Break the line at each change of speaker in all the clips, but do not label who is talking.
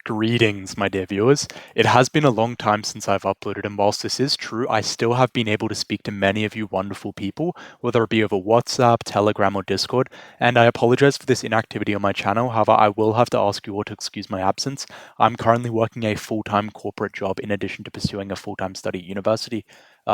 Greetings, my dear viewers. It has been a long time since I've uploaded, and whilst this is true, I still have been able to speak to many of you wonderful people, whether it be over WhatsApp, Telegram, or Discord, and I apologize for this inactivity on my channel. However, I will have to ask you all to excuse my absence. I'm currently working a full-time corporate job in addition to pursuing a full-time study at university,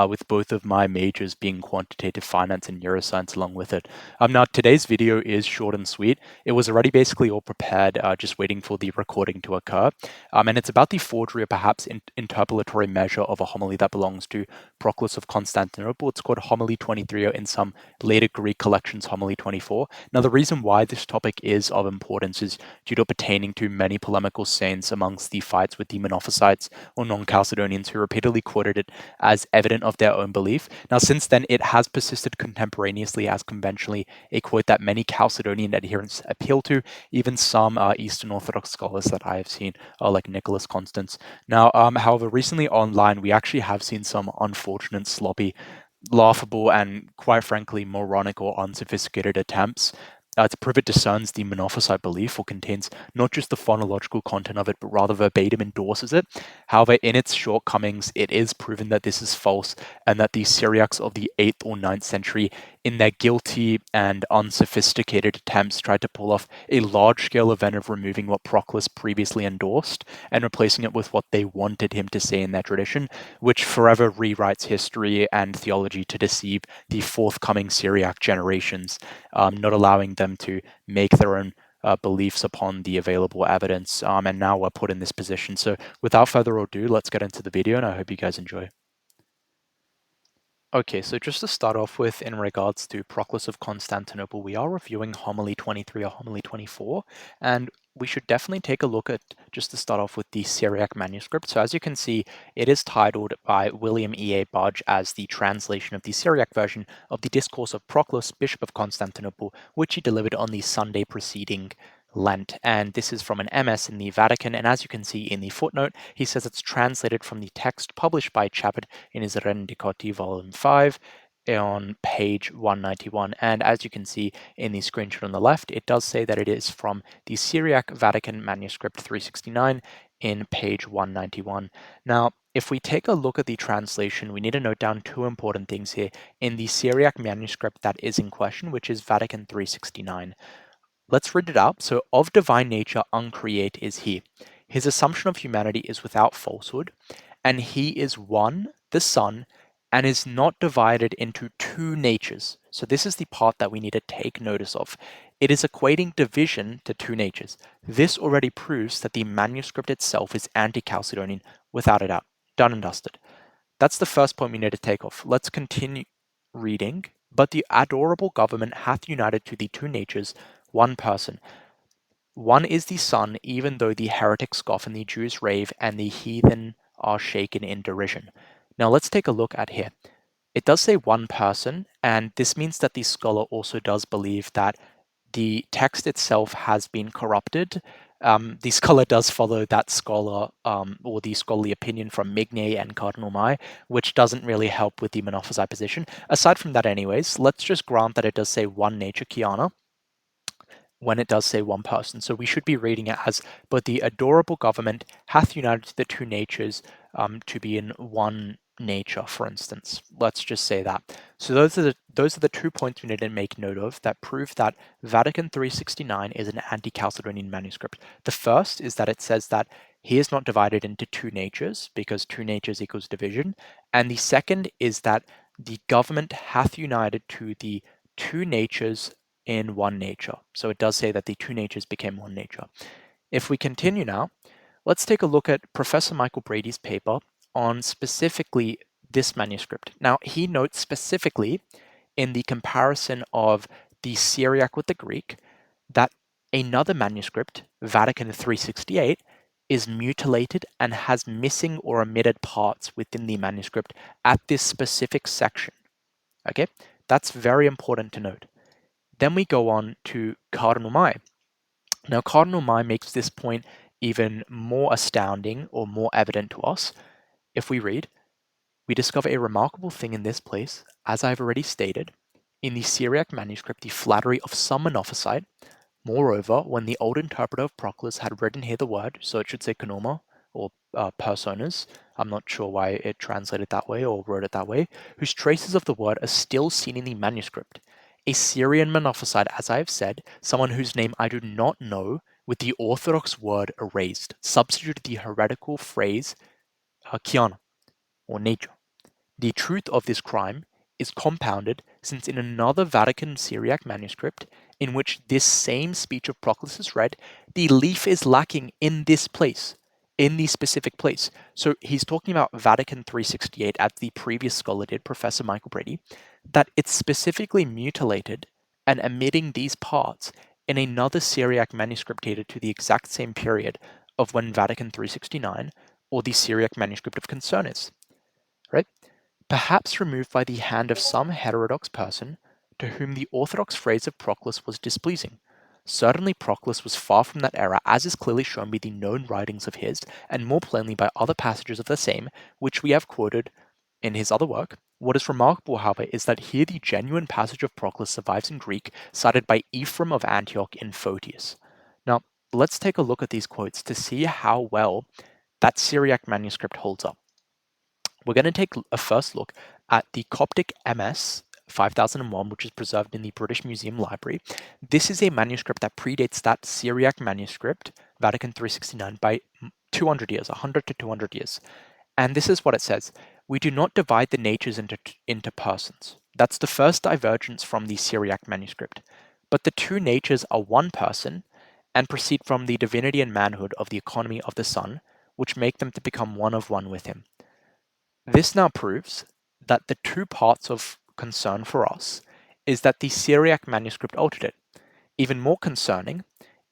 with both of my majors being quantitative finance and neuroscience along with it. Now, today's video is short and sweet. It was already basically all prepared, just waiting for the recording to occur. And it's about the forgery or perhaps interpolatory measure of a homily that belongs to Proclus of Constantinople. It's called Homily 23, or in some later Greek collections, Homily 24. Now, the reason why this topic is of importance is due to pertaining to many polemical scenes amongst the fights with the Monophysites or non-Chalcedonians who repeatedly quoted it as evident of their own belief. Now, since then, it has persisted contemporaneously as conventionally a quote that many Chalcedonian adherents appeal to, even some Eastern Orthodox scholars that I have seen, like Nicholas Constance. Now, however, recently online, we actually have seen some unfortunate, sloppy, laughable, and quite frankly, moronic or unsophisticated attempts to prove it discerns the Monophysite belief or contains not just the phonological content of it, but rather verbatim endorses it. However, in its shortcomings, it is proven that this is false and that the Syriacs of the 8th or 9th century, in their guilty and unsophisticated attempts, tried to pull off a large-scale event of removing what Proclus previously endorsed and replacing it with what they wanted him to say in their tradition, which forever rewrites history and theology to deceive the forthcoming Syriac generations, not allowing them to make their own beliefs upon the available evidence. And now we're put in this position. So without further ado, let's get into the video, and I hope you guys enjoy. Okay, so just to start off with, in regards to Proclus of Constantinople, we are reviewing Homily 23 or Homily 24, and we should definitely take a look at, just to start off with, the Syriac manuscript. So as you can see, it is titled by William E.A. Budge as the translation of the Syriac version of the Discourse of Proclus, Bishop of Constantinople, which he delivered on the Sunday preceding Lent. And this is from an MS in the Vatican, and as you can see in the footnote, he says it's translated from the text published by Chaput in his Rendicoti, Volume 5, on page 191. And as you can see in the screenshot on the left, it does say that it is from the Syriac Vatican Manuscript 369 in page 191. Now, if we take a look at the translation, we need to note down two important things here in the Syriac manuscript that is in question, which is Vatican 369. Let's read it out. So, of divine nature, uncreate is he. His assumption of humanity is without falsehood, and he is one, the Son, and is not divided into two natures. So this is the part that we need to take notice of. It is equating division to two natures. This already proves that the manuscript itself is anti-Chalcedonian, without a doubt. Done and dusted. That's the first point we need to take off. Let's continue reading. But the adorable government hath united to the two natures one person. One is the Son, even though the heretics scoff and the Jews rave and the heathen are shaken in derision. Now let's take a look at here. It does say one person, and this means that the scholar also does believe that the text itself has been corrupted. The scholar does follow that scholar, or the scholarly opinion from Migne and Cardinal Mai, which doesn't really help with the Monophysite position. Aside from that anyways, let's just grant that it does say one nature, Kiana, when it does say one person. So we should be reading it as, but the adorable government hath united the two natures to be in one nature, for instance. Let's just say that. So those are the 2 points we need to make note of that prove that Vatican 369 is an anti-Chalcedonian manuscript. The first is that it says that he is not divided into two natures, because two natures equals division. And the second is that the government hath united to the two natures in one nature. So it does say that the two natures became one nature. If we continue now, let's take a look at Professor Michael Brady's paper on specifically this manuscript. Now, he notes specifically in the comparison of the Syriac with the Greek that another manuscript, Vatican 368, is mutilated and has missing or omitted parts within the manuscript at this specific section. Okay, that's very important to note. Then we go on to Cardinal Mai. Now, Cardinal Mai makes this point even more astounding or more evident to us. If we read, we discover a remarkable thing in this place, as I have already stated. In the Syriac manuscript, the flattery of some Monophysite, Moreover, when the old interpreter of Proclus had written here the word, so it should say konoma, or personas, I'm not sure why it translated that way or wrote it that way, whose traces of the word are still seen in the manuscript. A Syrian Monophysite, as I have said, someone whose name I do not know, with the orthodox word erased, substituted the heretical phrase kiana, or nature. The truth of this crime is compounded, since in another Vatican Syriac manuscript, in which this same speech of Proclus is read, the leaf is lacking in this place, in the specific place. So he's talking about Vatican 368, as the previous scholar did, Professor Michael Brady, that it's specifically mutilated and omitting these parts in another Syriac manuscript dated to the exact same period of when Vatican 369, or the Syriac manuscript of concern is. Right? Perhaps removed by the hand of some heterodox person to whom the orthodox phrase of Proclus was displeasing. Certainly Proclus was far from that error, as is clearly shown by the known writings of his, and more plainly by other passages of the same, which we have quoted in his other work. What is remarkable, however, is that here the genuine passage of Proclus survives in Greek, cited by Ephraim of Antioch in Photius. Now, let's take a look at these quotes to see how well that Syriac manuscript holds up. We're going to take a first look at the Coptic MS 5001, which is preserved in the British Museum Library. This is a manuscript that predates that Syriac manuscript, Vatican 369, by 200 years, 100 to 200 years. And this is what it says. We do not divide the natures into persons. That's the first divergence from the Syriac manuscript. But the two natures are one person and proceed from the divinity and manhood of the economy of the Son, which make them to become one of one with him. This now proves that the two parts of concern for us is that the Syriac manuscript altered it. Even more concerning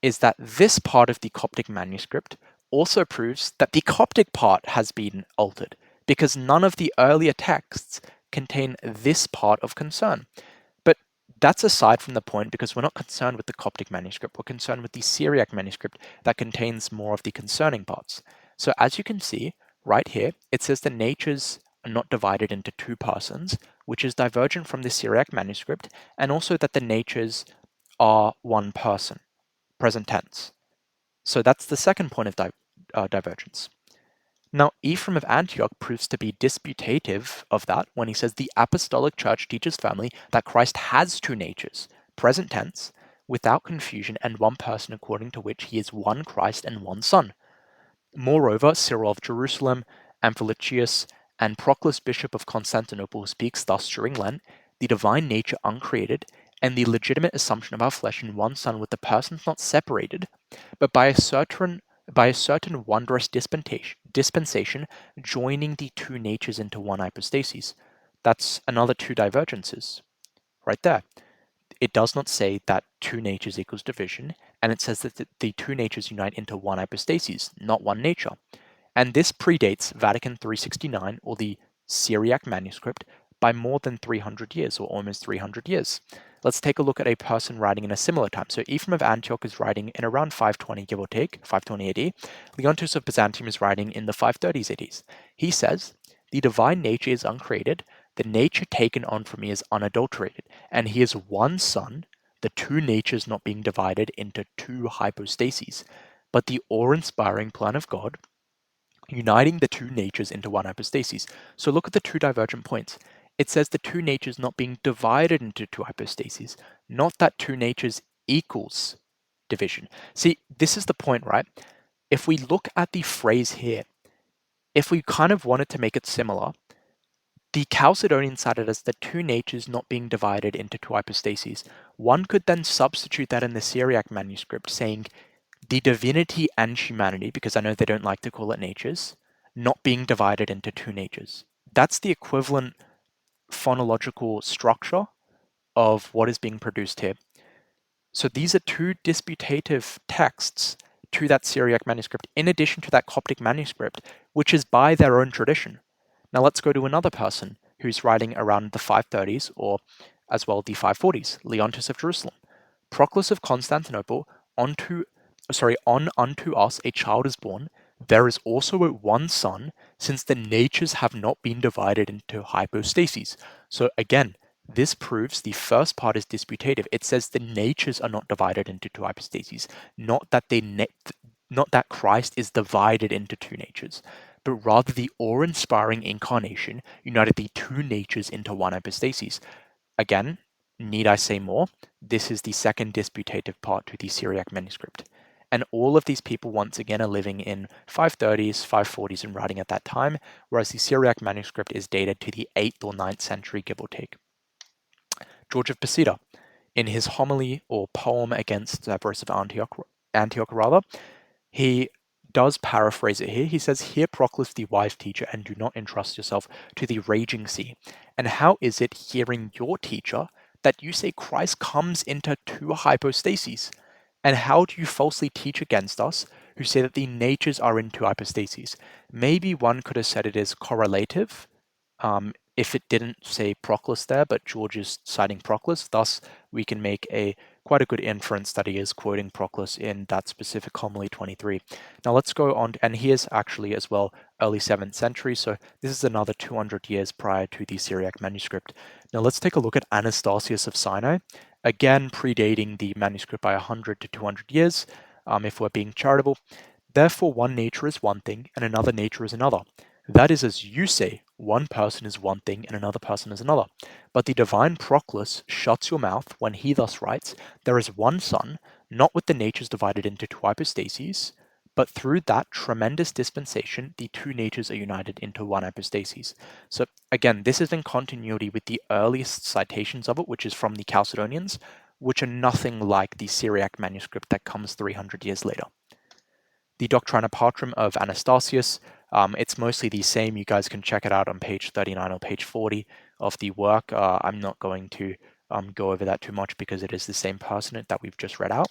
is that this part of the Coptic manuscript also proves that the Coptic part has been altered, because none of the earlier texts contain this part of concern. But that's aside from the point, because we're not concerned with the Coptic manuscript, we're concerned with the Syriac manuscript that contains more of the concerning parts. So as you can see, right here, it says the natures are not divided into two persons, which is divergent from the Syriac manuscript, and also that the natures are one person, present tense. So that's the second point of divergence. Now, Ephraim of Antioch proves to be disputative of that when he says the Apostolic Church teaches firmly that Christ has two natures, present tense, without confusion, and one person according to which he is one Christ and one Son. Moreover, Cyril of Jerusalem, Amphilicius, and Proclus, Bishop of Constantinople, speaks thus during Lent, the divine nature uncreated, and the legitimate assumption of our flesh in one Son with the persons not separated, but by a certain wondrous dispensation, joining the two natures into one hypostasis. That's another two divergences, right there. It does not say that two natures equals division, and it says that the two natures unite into one hypostasis, not one nature. And this predates Vatican 369, or the Syriac manuscript, by more than 300 years, or almost 300 years. Let's take a look at a person writing in a similar time. So Ephraim of Antioch is writing in around 520, give or take, 520 AD. Leontus of Byzantium is writing in the 530s AD. He says, the divine nature is uncreated, the nature taken on from me is unadulterated, and he is one Son, the two natures not being divided into two hypostases, but the awe-inspiring plan of God, uniting the two natures into one hypostasis. So look at the two divergent points. It says the two natures not being divided into two hypostases, not that two natures equals division. See, this is the point, right? If we look at the phrase here, if we kind of wanted to make it similar, the Chalcedonian cited as the two natures not being divided into two hypostases. One could then substitute that in the Syriac manuscript, saying the divinity and humanity, because I know they don't like to call it natures, not being divided into two natures. That's the equivalent phonological structure of what is being produced here. So these are two disputative texts to that Syriac manuscript, in addition to that Coptic manuscript, which is by their own tradition. Now let's go to another person who's writing around the 530s, or as well the 540s, Leontus of Jerusalem. Proclus of Constantinople, on unto us a child is born, there is also one Son, since the natures have not been divided into hypostases. So again, This proves the first part is disputative. It says the natures are not divided into two hypostases, not that not that Christ is divided into two natures, but rather the awe-inspiring incarnation united the two natures into one hypostasis. Again, need I say more? This is the second disputative part to the Syriac manuscript. And all of these people, once again, are living in 530s, 540s, and writing at that time, whereas the Syriac manuscript is dated to the 8th or 9th century, give or take. George of Pisidia, in his homily or poem against Severus of Antioch rather, he does paraphrase it here. He says, "Hear Proclus the wise teacher, and do not entrust yourself to the raging sea. And how is it, hearing your teacher, that you say Christ comes into two hypostases? And how do you falsely teach against us, who say that the natures are in two hypostases?" Maybe one could have said it is correlative, if it didn't say Proclus there, but George is citing Proclus. Thus, we can make quite a good inference that he is quoting Proclus in that specific homily 23. Now let's go on, and he is actually as well early 7th century, so this is another 200 years prior to the Syriac manuscript. Now let's take a look at Anastasius of Sinai, again predating the manuscript by 100 to 200 years, if we're being charitable. "Therefore one nature is one thing, and another nature is another. That is as you say, one person is one thing and another person is another. But the divine Proclus shuts your mouth when he thus writes, there is one Son, not with the natures divided into two hypostases, but through that tremendous dispensation, the two natures are united into one hypostasis." So again, this is in continuity with the earliest citations of it, which is from the Chalcedonians, which are nothing like the Syriac manuscript that comes 300 years later. The Doctrina Patrum of Anastasius, it's mostly the same. You guys can check it out on page 39 or page 40 of the work. I'm not going to go over that too much because it is the same person that we've just read out.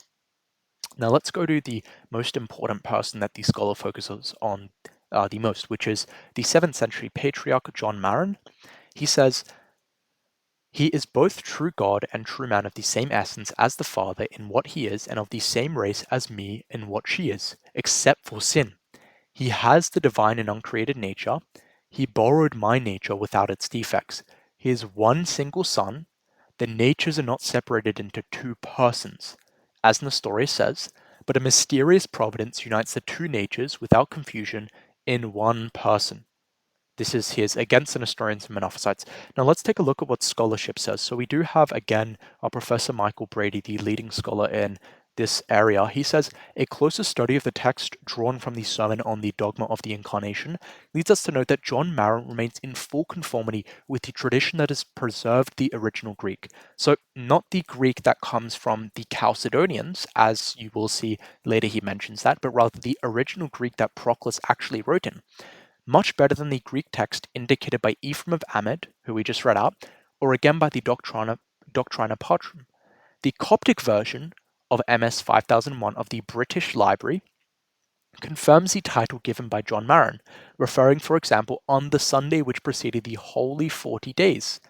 Now let's go to the most important person that the scholar focuses on the most, which is the 7th century patriarch John Maron. He says, "He is both true God and true man, of the same essence as the Father in what he is, and of the same race as me in what she is, except for sin. He has the divine and uncreated nature. He borrowed my nature without its defects. He is one single Son. The natures are not separated into two persons, as Nestorius says, but a mysterious providence unites the two natures without confusion in one person." This is his Against the Nestorians and Monophysites. Now let's take a look at what scholarship says. So we do have, again, our Professor Michael Brady, the leading scholar in this area. He says, "A closer study of the text drawn from the sermon on the dogma of the incarnation leads us to note that John Maron remains in full conformity with the tradition that has preserved the original Greek." So not the Greek that comes from the Chalcedonians, as you will see later he mentions that, but rather the original Greek that Proclus actually wrote in. Much better than the Greek text indicated by Ephraim of Ahmed, who we just read out, or again by the Doctrina Patrum. The Coptic version of MS 5001 of the British Library confirms the title given by John Maron, referring, for example, on the Sunday which preceded the Holy 40 Days.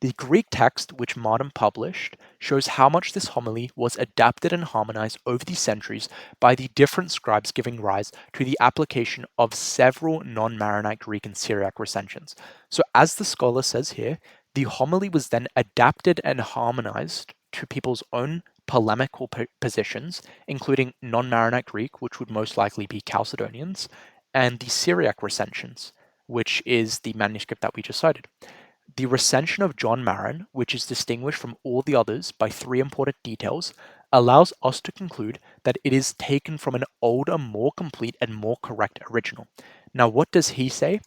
The Greek text, which Maron published, shows how much this homily was adapted and harmonized over the centuries by the different scribes, giving rise to the application of several non-Maronite Greek and Syriac recensions. So as the scholar says here, the homily was then adapted and harmonized to people's own polemical positions, including non-Maronite Greek, which would most likely be Chalcedonians, and the Syriac recensions, which is the manuscript that we just cited. The recension of John Maron, which is distinguished from all the others by three important details, allows us to conclude that it is taken from an older, more complete, and more correct original. Now, what does he say?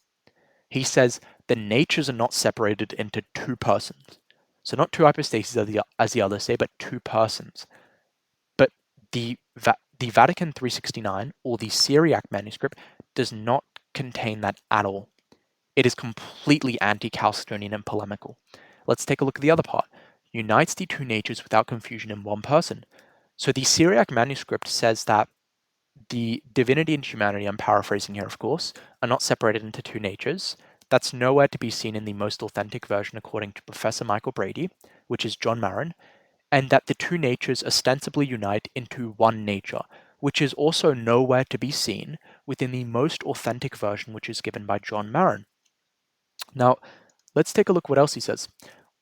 He says the natures are not separated into two persons. So not two hypostases as the others say, but two persons. But the Vatican 369, or the Syriac manuscript, does not contain that at all. It is completely anti-Chalcedonian and polemical. Let's take a look at the other part. Unites the two natures without confusion in one person. So the Syriac manuscript says that the divinity and humanity, I'm paraphrasing here of course, are not separated into two natures. That's nowhere to be seen in the most authentic version according to Professor Michael Brady, which is John Maron, and that the two natures ostensibly unite into one nature, which is also nowhere to be seen within the most authentic version, which is given by John Maron. Now, let's take a look what else he says.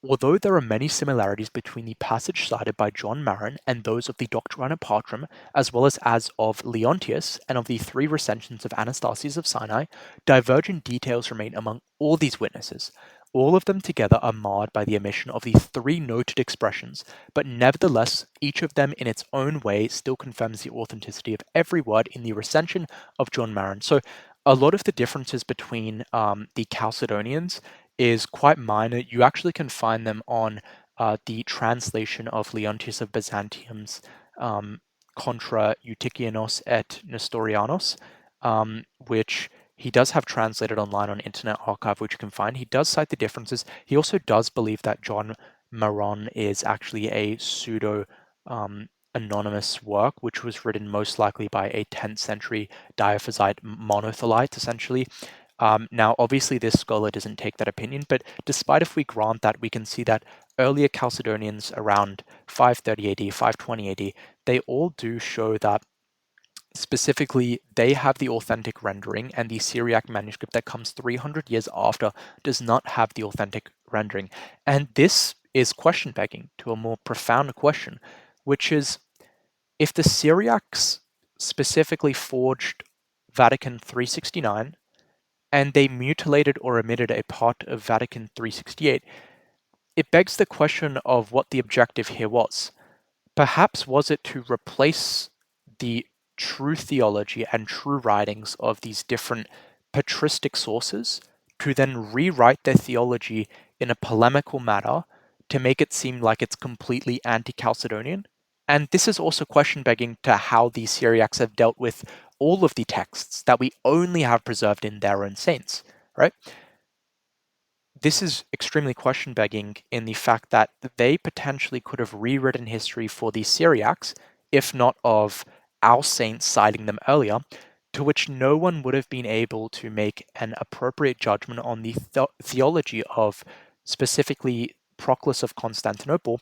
Although there are many similarities between the passage cited by John Maron and those of the Doctrina Patrum, as well as of Leontius and of the three recensions of Anastasius of Sinai, divergent details remain among all these witnesses. All of them together are marred by the omission of the three noted expressions, but nevertheless, each of them in its own way still confirms the authenticity of every word in the recension of John Maron. So, a lot of the differences between the Chalcedonians is quite minor. You actually can find them on the translation of Leontius of Byzantium's um, Contra Eutychianos et Nestorianos, which he does have translated online on Internet Archive, which you can find. He does cite the differences. He also does believe that John Maron is actually a pseudo anonymous work, which was written most likely by a 10th century Diophysite monothelite, essentially. Now, obviously, this scholar doesn't take that opinion, but despite if we grant that, we can see that earlier Chalcedonians around 530 AD, 520 AD, they all do show that specifically they have the authentic rendering, and the Syriac manuscript that comes 300 years after does not have the authentic rendering. And this is question begging to a more profound question, which is if the Syriacs specifically forged Vatican 369 and they mutilated or omitted a part of Vatican 368, it begs the question of what the objective here was. Perhaps was it to replace the true theology and true writings of these different patristic sources to then rewrite their theology in a polemical manner to make it seem like it's completely anti-Chalcedonian? And this is also question begging to how the Syriacs have dealt with all of the texts that we only have preserved in their own saints, right? This is extremely question begging in the fact that they potentially could have rewritten history for the Syriacs, if not of our saints citing them earlier, to which no one would have been able to make an appropriate judgment on the theology of specifically Proclus of Constantinople,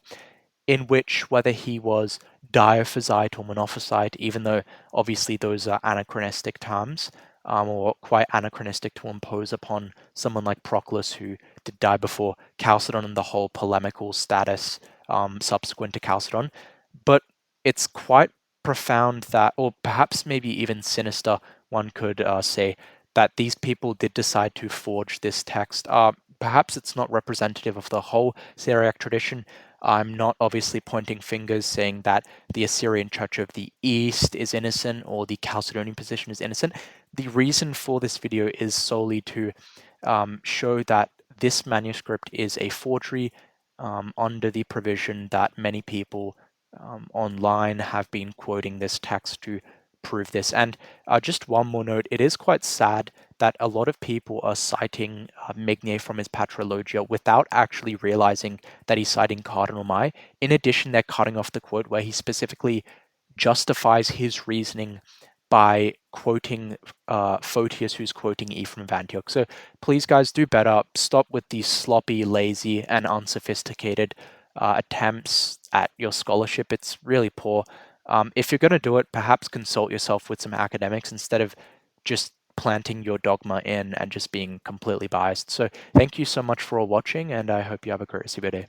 in which whether he was Diophysite or Monophysite, even though obviously those are anachronistic terms, or quite anachronistic to impose upon someone like Proclus, who did die before Chalcedon and the whole polemical status subsequent to Chalcedon. But it's quite profound that, or perhaps maybe even sinister, one could say, that these people did decide to forge this text. Perhaps it's not representative of the whole Syriac tradition. I'm not obviously pointing fingers saying that the Assyrian Church of the East is innocent or the Chalcedonian position is innocent. The reason for this video is solely to show that this manuscript is a forgery under the provision that many people online have been quoting this text to prove this. And just one more note, it is quite sad that a lot of people are citing Migne from his Patrologia without actually realizing that he's citing Cardinal Mai. In addition, they're cutting off the quote where he specifically justifies his reasoning by quoting Photius, who's quoting Ephraim of Antioch. So please, guys, do better. Stop with these sloppy, lazy, and unsophisticated attempts at your scholarship. It's really poor. If you're going to do it, perhaps consult yourself with some academics instead of just planting your dogma in and just being completely biased. So thank you so much for watching, and I hope you have a great rest of your day.